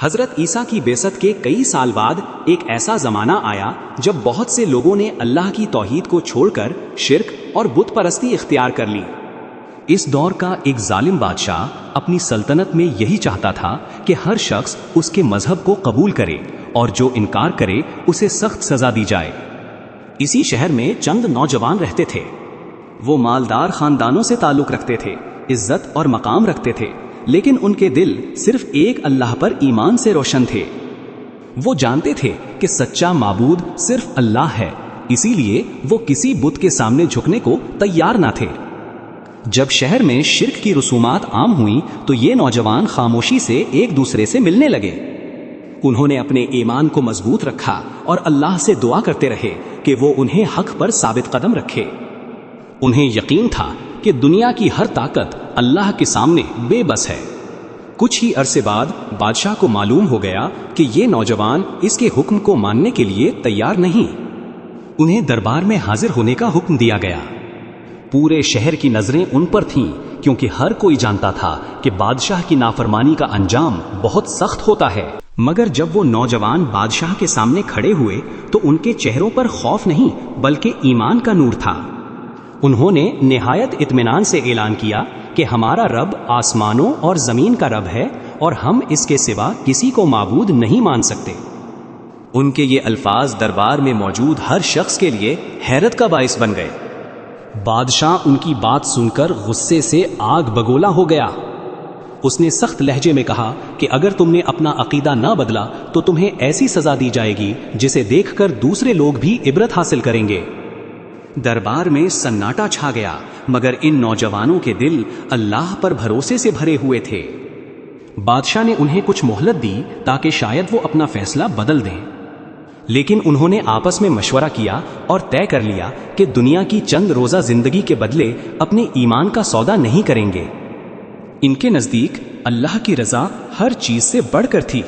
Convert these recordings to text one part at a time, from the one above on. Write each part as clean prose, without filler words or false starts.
حضرت عیسیٰ کی بعثت کے کئی سال بعد ایک ایسا زمانہ آیا جب بہت سے لوگوں نے اللہ کی توحید کو چھوڑ کر شرک اور بت پرستی اختیار کر لی۔ اس دور کا ایک ظالم بادشاہ اپنی سلطنت میں یہی چاہتا تھا کہ ہر شخص اس کے مذہب کو قبول کرے اور جو انکار کرے اسے سخت سزا دی جائے۔ اسی شہر میں چند نوجوان رہتے تھے۔ وہ مالدار خاندانوں سے تعلق رکھتے تھے، عزت اور مقام رکھتے تھے، لیکن ان کے دل صرف ایک اللہ پر ایمان سے روشن تھے۔ وہ جانتے تھے کہ سچا معبود صرف اللہ ہے، اسی لیے وہ کسی بت کے سامنے جھکنے کو تیار نہ تھے۔ جب شہر میں شرک کی رسومات عام ہوئیں تو یہ نوجوان خاموشی سے ایک دوسرے سے ملنے لگے۔ انہوں نے اپنے ایمان کو مضبوط رکھا اور اللہ سے دعا کرتے رہے کہ وہ انہیں حق پر ثابت قدم رکھے۔ انہیں یقین تھا کہ دنیا کی ہر طاقت اللہ کے سامنے بے بس ہے۔ کچھ ہی عرصے بعد بادشاہ کو معلوم ہو گیا کہ یہ نوجوان اس کے حکم کو ماننے کے لیے تیار نہیں۔ انہیں دربار میں حاضر ہونے کا حکم دیا گیا۔ پورے شہر کی نظریں ان پر تھیں، کیونکہ ہر کوئی جانتا تھا کہ بادشاہ کی نافرمانی کا انجام بہت سخت ہوتا ہے۔ مگر جب وہ نوجوان بادشاہ کے سامنے کھڑے ہوئے تو ان کے چہروں پر خوف نہیں بلکہ ایمان کا نور تھا۔ انہوں نے نہایت اطمینان سے اعلان کیا کہ ہمارا رب آسمانوں اور زمین کا رب ہے اور ہم اس کے سوا کسی کو معبود نہیں مان سکتے۔ ان کے یہ الفاظ دربار میں موجود ہر شخص کے لیے حیرت کا باعث بن گئے۔ بادشاہ ان کی بات سن کر غصے سے آگ بگولا ہو گیا۔ اس نے سخت لہجے میں کہا کہ اگر تم نے اپنا عقیدہ نہ بدلا تو تمہیں ایسی سزا دی جائے گی جسے دیکھ کر دوسرے لوگ بھی عبرت حاصل کریں گے۔ دربار میں سناٹا چھا گیا، مگر ان نوجوانوں کے دل اللہ پر بھروسے سے بھرے ہوئے تھے۔ بادشاہ نے انہیں کچھ مہلت دی تاکہ شاید وہ اپنا فیصلہ بدل دیں، لیکن انہوں نے آپس میں مشورہ کیا اور طے کر لیا کہ دنیا کی چند روزہ زندگی کے بدلے اپنے ایمان کا سودا نہیں کریں گے۔ ان کے نزدیک اللہ کی رضا ہر چیز سے بڑھ کر تھی۔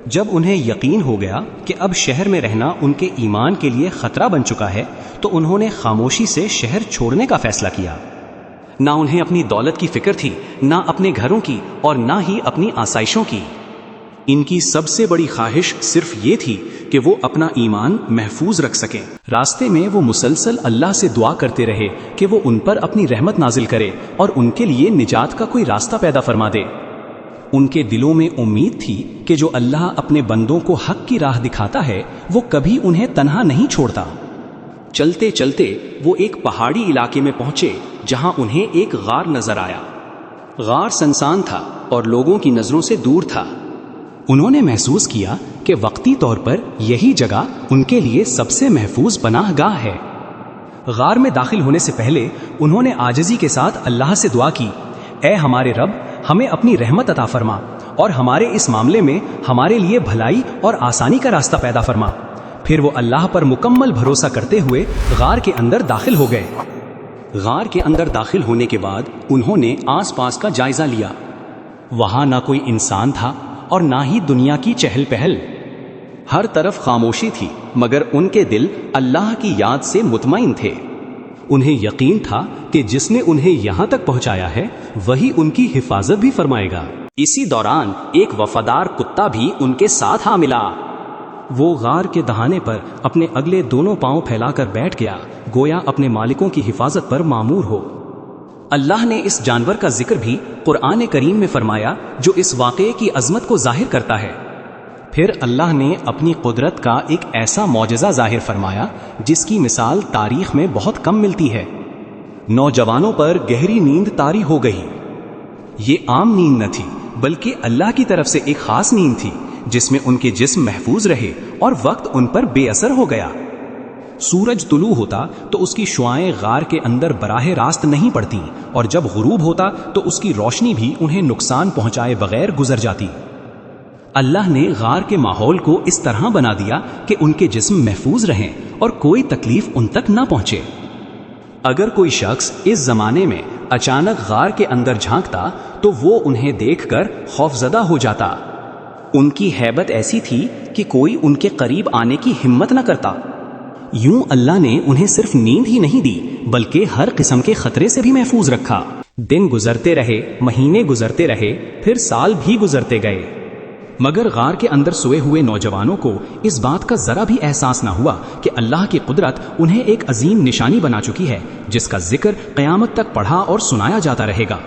جب انہیں یقین ہو گیا کہ اب شہر میں رہنا ان کے ایمان کے لیے خطرہ بن چکا ہے تو انہوں نے خاموشی سے شہر چھوڑنے کا فیصلہ کیا۔ نہ انہیں اپنی دولت کی فکر تھی، نہ اپنے گھروں کی اور نہ ہی اپنی آسائشوں کی۔ ان کی سب سے بڑی خواہش صرف یہ تھی کہ وہ اپنا ایمان محفوظ رکھ سکیں۔ راستے میں وہ مسلسل اللہ سے دعا کرتے رہے کہ وہ ان پر اپنی رحمت نازل کرے اور ان کے لیے نجات کا کوئی راستہ پیدا فرما دے۔ ان کے دلوں میں امید تھی کہ جو اللہ اپنے بندوں کو حق کی راہ دکھاتا ہے وہ کبھی انہیں تنہا نہیں چھوڑتا۔ چلتے چلتے وہ ایک پہاڑی علاقے میں پہنچے جہاں انہیں ایک غار نظر آیا۔ غار سنسان تھا اور لوگوں کی نظروں سے دور تھا۔ انہوں نے محسوس کیا کہ وقتی طور پر یہی جگہ ان کے لیے سب سے محفوظ پناہ گاہ ہے۔ غار میں داخل ہونے سے پہلے انہوں نے عاجزی کے ساتھ اللہ سے دعا کی، اے ہمارے رب، ہمیں اپنی رحمت عطا فرما اور ہمارے اس معاملے میں ہمارے لیے بھلائی اور آسانی کا راستہ پیدا فرما۔ پھر وہ اللہ پر مکمل بھروسہ کرتے ہوئے غار کے اندر داخل ہو گئے۔ غار کے اندر داخل ہونے کے بعد انہوں نے آس پاس کا جائزہ لیا۔ وہاں نہ کوئی انسان تھا اور نہ ہی دنیا کی چہل پہل۔ ہر طرف خاموشی تھی، مگر ان کے دل اللہ کی یاد سے مطمئن تھے۔ انہیں یقین تھا کہ جس نے انہیں یہاں تک پہنچایا ہے وہی ان کی حفاظت بھی فرمائے گا۔ اسی دوران ایک وفادار کتا بھی ان کے ساتھ آ ملا۔ وہ غار کے دہانے پر اپنے اگلے دونوں پاؤں پھیلا کر بیٹھ گیا، گویا اپنے مالکوں کی حفاظت پر مامور ہو۔ اللہ نے اس جانور کا ذکر بھی قرآن کریم میں فرمایا جو اس واقعے کی عظمت کو ظاہر کرتا ہے۔ پھر اللہ نے اپنی قدرت کا ایک ایسا معجزہ ظاہر فرمایا جس کی مثال تاریخ میں بہت کم ملتی ہے۔ نوجوانوں پر گہری نیند طاری ہو گئی۔ یہ عام نیند نہ تھی بلکہ اللہ کی طرف سے ایک خاص نیند تھی جس میں ان کے جسم محفوظ رہے اور وقت ان پر بے اثر ہو گیا۔ سورج طلوع ہوتا تو اس کی شعاعیں غار کے اندر براہ راست نہیں پڑتی اور جب غروب ہوتا تو اس کی روشنی بھی انہیں نقصان پہنچائے بغیر گزر جاتی۔ اللہ نے غار کے ماحول کو اس طرح بنا دیا کہ ان کے جسم محفوظ رہیں اور کوئی تکلیف ان تک نہ پہنچے۔ اگر کوئی شخص اس زمانے میں اچانک غار کے اندر جھانکتا تو وہ انہیں دیکھ کر خوفزدہ ہو جاتا۔ ان کی ہیبت ایسی تھی کہ کوئی ان کے قریب آنے کی ہمت نہ کرتا۔ یوں اللہ نے انہیں صرف نیند ہی نہیں دی بلکہ ہر قسم کے خطرے سے بھی محفوظ رکھا۔ دن گزرتے رہے، مہینے گزرتے رہے، پھر سال بھی گزرتے گئے۔ مگر غار کے اندر سوئے ہوئے نوجوانوں کو اس بات کا ذرا بھی احساس نہ ہوا کہ اللہ کی قدرت انہیں ایک عظیم نشانی بنا چکی ہے جس کا ذکر قیامت تک پڑھا اور سنایا جاتا رہے گا۔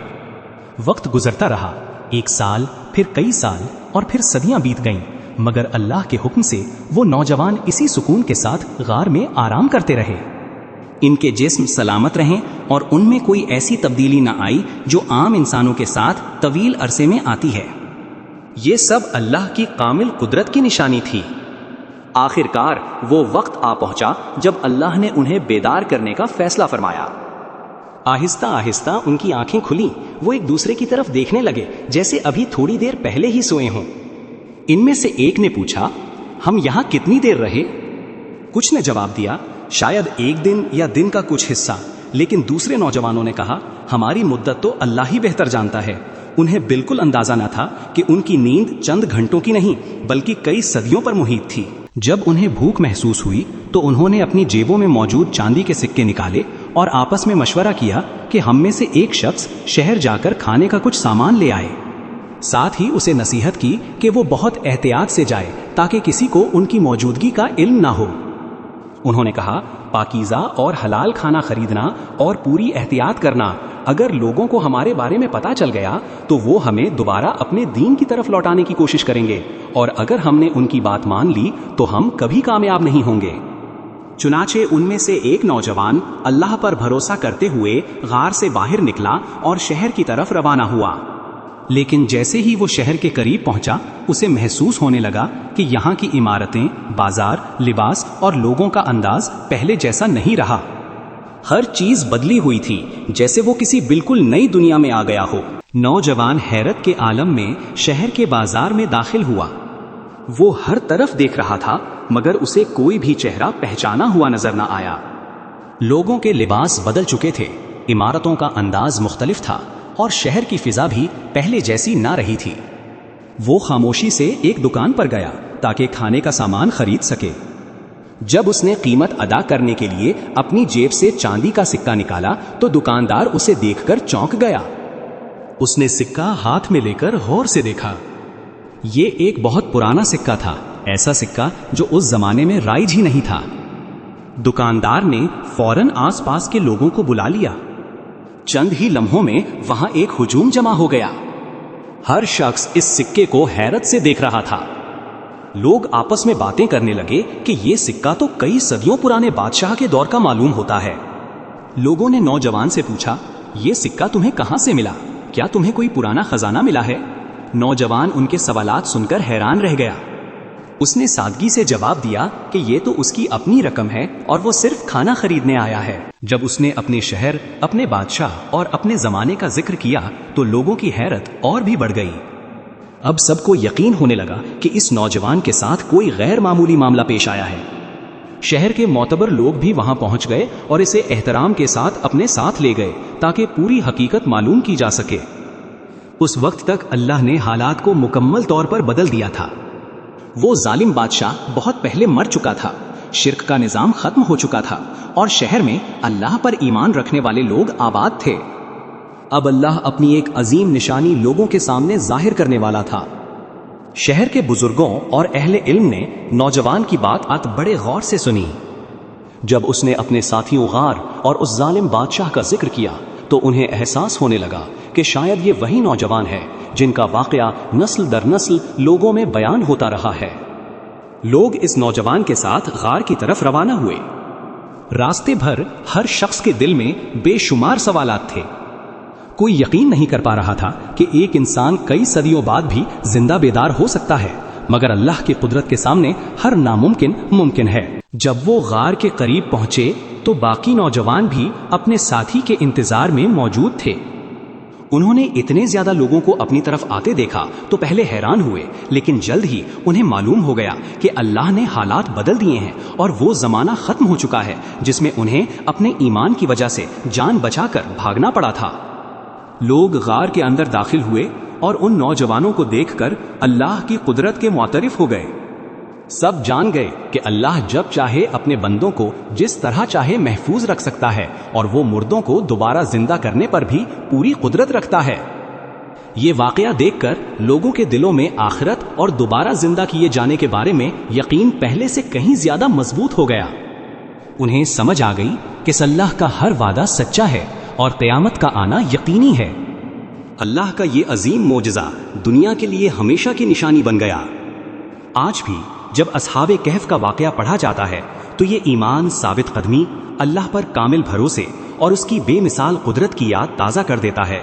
وقت گزرتا رہا، 1 سال، پھر کئی سال، اور پھر صدیاں بیت گئیں، مگر اللہ کے حکم سے وہ نوجوان اسی سکون کے ساتھ غار میں آرام کرتے رہے۔ ان کے جسم سلامت رہیں اور ان میں کوئی ایسی تبدیلی نہ آئی جو عام انسانوں کے ساتھ طویل عرصے میں آتی ہے۔ یہ سب اللہ کی کامل قدرت کی نشانی تھی۔ آخرکار وہ وقت آ پہنچا جب اللہ نے انہیں بیدار کرنے کا فیصلہ فرمایا۔ آہستہ آہستہ ان کی آنکھیں کھلیں، وہ ایک دوسرے کی طرف دیکھنے لگے جیسے ابھی تھوڑی دیر پہلے ہی سوئے ہوں۔ ان میں سے ایک نے پوچھا، ہم یہاں کتنی دیر رہے؟ کچھ نے جواب دیا، شاید 1 دن یا دن کا کچھ حصہ، لیکن دوسرے نوجوانوں نے کہا، ہماری مدت تو اللہ ہی بہتر جانتا ہے۔ انہیں بالکل اندازہ نہ تھا کہ ان کی نیند چند گھنٹوں کی نہیں بلکہ کئی صدیوں پر محیط تھی۔ جب انہیں بھوک محسوس ہوئی تو انہوں نے اپنی جیبوں میں موجود چاندی کے سکے نکالے اور آپس میں مشورہ کیا کہ ہم میں سے ایک شخص شہر جا کر کھانے کا کچھ سامان لے آئے۔ ساتھ ہی اسے نصیحت کی کہ وہ بہت احتیاط سے جائے تاکہ کسی کو ان کی موجودگی کا علم نہ ہو۔ انہوں نے کہا، پاکیزہ اور حلال کھانا خریدنا اور پوری احتیاط کرنا، اگر لوگوں کو ہمارے بارے میں پتہ چل گیا تو وہ ہمیں دوبارہ اپنے دین کی طرف لوٹانے کی کوشش کریں گے، اور اگر ہم نے ان کی بات مان لی تو ہم کبھی کامیاب نہیں ہوں گے۔ چنانچہ ان میں سے ایک نوجوان اللہ پر بھروسہ کرتے ہوئے غار سے باہر نکلا اور شہر کی طرف روانہ ہوا۔ لیکن جیسے ہی وہ شہر کے قریب پہنچا، اسے محسوس ہونے لگا کہ یہاں کی عمارتیں، بازار، لباس اور لوگوں کا انداز پہلے جیسا نہیں رہا۔ ہر چیز بدلی ہوئی تھی، جیسے وہ کسی بالکل نئی دنیا میں آ گیا ہو۔ نوجوان حیرت کے عالم میں شہر کے بازار میں داخل ہوا۔ وہ ہر طرف دیکھ رہا تھا مگر اسے کوئی بھی چہرہ پہچانا ہوا نظر نہ آیا۔ لوگوں کے لباس بدل چکے تھے، عمارتوں کا انداز مختلف تھا اور شہر کی فضا بھی پہلے جیسی نہ رہی تھی۔ وہ خاموشی سے ایک دکان پر گیا تاکہ کھانے کا سامان خرید سکے۔ جب اس نے قیمت ادا کرنے کے لیے اپنی جیب سے چاندی کا سکہ نکالا تو دکاندار اسے دیکھ کر چونک گیا۔ اس نے سکہ ہاتھ میں لے کر غور سے دیکھا۔ یہ ایک بہت پرانا سکہ تھا، ایسا سکہ جو اس زمانے میں رائج ہی نہیں تھا۔ دکاندار نے فوراً آس پاس کے لوگوں کو بلا لیا۔ چند ہی لمحوں میں وہاں ایک ہجوم جمع ہو گیا۔ ہر شخص اس سکے کو حیرت سے دیکھ رہا تھا۔ لوگ آپس میں باتیں کرنے لگے کہ یہ سکہ تو کئی صدیوں پرانے بادشاہ کے دور کا معلوم ہوتا ہے۔ لوگوں نے نوجوان سے پوچھا، یہ سکہ تمہیں کہاں سے ملا؟ کیا تمہیں کوئی پرانا خزانہ ملا ہے؟ نوجوان ان کے سوالات سن کر حیران رہ گیا۔ اس نے سادگی سے جواب دیا کہ یہ تو اس کی اپنی رقم ہے اور وہ صرف کھانا خریدنے آیا ہے۔ جب اس نے اپنے شہر، اپنے بادشاہ اور اپنے زمانے کا ذکر کیا تو لوگوں کی حیرت اور بھی بڑھ گئی۔ اب سب کو یقین ہونے لگا کہ اس نوجوان کے ساتھ کوئی غیر معمولی معاملہ پیش آیا ہے۔ شہر کے معتبر لوگ بھی وہاں پہنچ گئے اور اسے احترام کے ساتھ اپنے ساتھ لے گئے تاکہ پوری حقیقت معلوم کی جا سکے۔ اس وقت تک اللہ نے حالات کو مکمل طور پر بدل دیا تھا۔ وہ ظالم بادشاہ بہت پہلے مر چکا تھا، شرک کا نظام ختم ہو چکا تھا اور شہر میں اللہ پر ایمان رکھنے والے لوگ آباد تھے۔ اب اللہ اپنی ایک عظیم نشانی لوگوں کے سامنے ظاہر کرنے والا تھا۔ شہر کے بزرگوں اور اہل علم نے نوجوان کی بات بڑے غور سے سنی۔ جب اس نے اپنے ساتھیوں غار اور اس ظالم بادشاہ کا ذکر کیا تو انہیں احساس ہونے لگا کہ شاید یہ وہی نوجوان ہے جن کا واقعہ نسل در نسل لوگوں میں بیان ہوتا رہا ہے۔ لوگ اس نوجوان کے ساتھ غار کی طرف روانہ ہوئے۔ راستے بھر ہر شخص کے دل میں بے شمار سوالات تھے۔ کوئی یقین نہیں کر پا رہا تھا کہ ایک انسان کئی صدیوں بعد بھی زندہ بیدار ہو سکتا ہے، مگر اللہ کی قدرت کے سامنے ہر ناممکن ممکن ہے۔ جب وہ غار کے قریب پہنچے تو باقی نوجوان بھی اپنے ساتھی کے انتظار میں موجود تھے۔ انہوں نے اتنے زیادہ لوگوں کو اپنی طرف آتے دیکھا تو پہلے حیران ہوئے، لیکن جلد ہی انہیں معلوم ہو گیا کہ اللہ نے حالات بدل دیے ہیں اور وہ زمانہ ختم ہو چکا ہے جس میں انہیں اپنے ایمان کی وجہ سے جان بچا کر بھاگنا پڑا تھا۔ لوگ غار کے اندر داخل ہوئے اور ان نوجوانوں کو دیکھ کر اللہ کی قدرت کے معترف ہو گئے۔ سب جان گئے کہ اللہ جب چاہے اپنے بندوں کو جس طرح چاہے محفوظ رکھ سکتا ہے اور وہ مردوں کو دوبارہ زندہ کرنے پر بھی پوری قدرت رکھتا ہے۔ یہ واقعہ دیکھ کر لوگوں کے دلوں میں آخرت اور دوبارہ زندہ کیے جانے کے بارے میں یقین پہلے سے کہیں زیادہ مضبوط ہو گیا۔ انہیں سمجھ آ گئی کہ اللہ کا ہر وعدہ سچا ہے اور قیامت کا آنا یقینی ہے۔ اللہ کا یہ عظیم معجزہ دنیا کے لیے ہمیشہ کی نشانی بن گیا۔ آج بھی جب اصحاب کہف کا واقعہ پڑھا جاتا ہے تو یہ ایمان، ثابت قدمی، اللہ پر کامل بھروسے اور اس کی بے مثال قدرت کی یاد تازہ کر دیتا ہے۔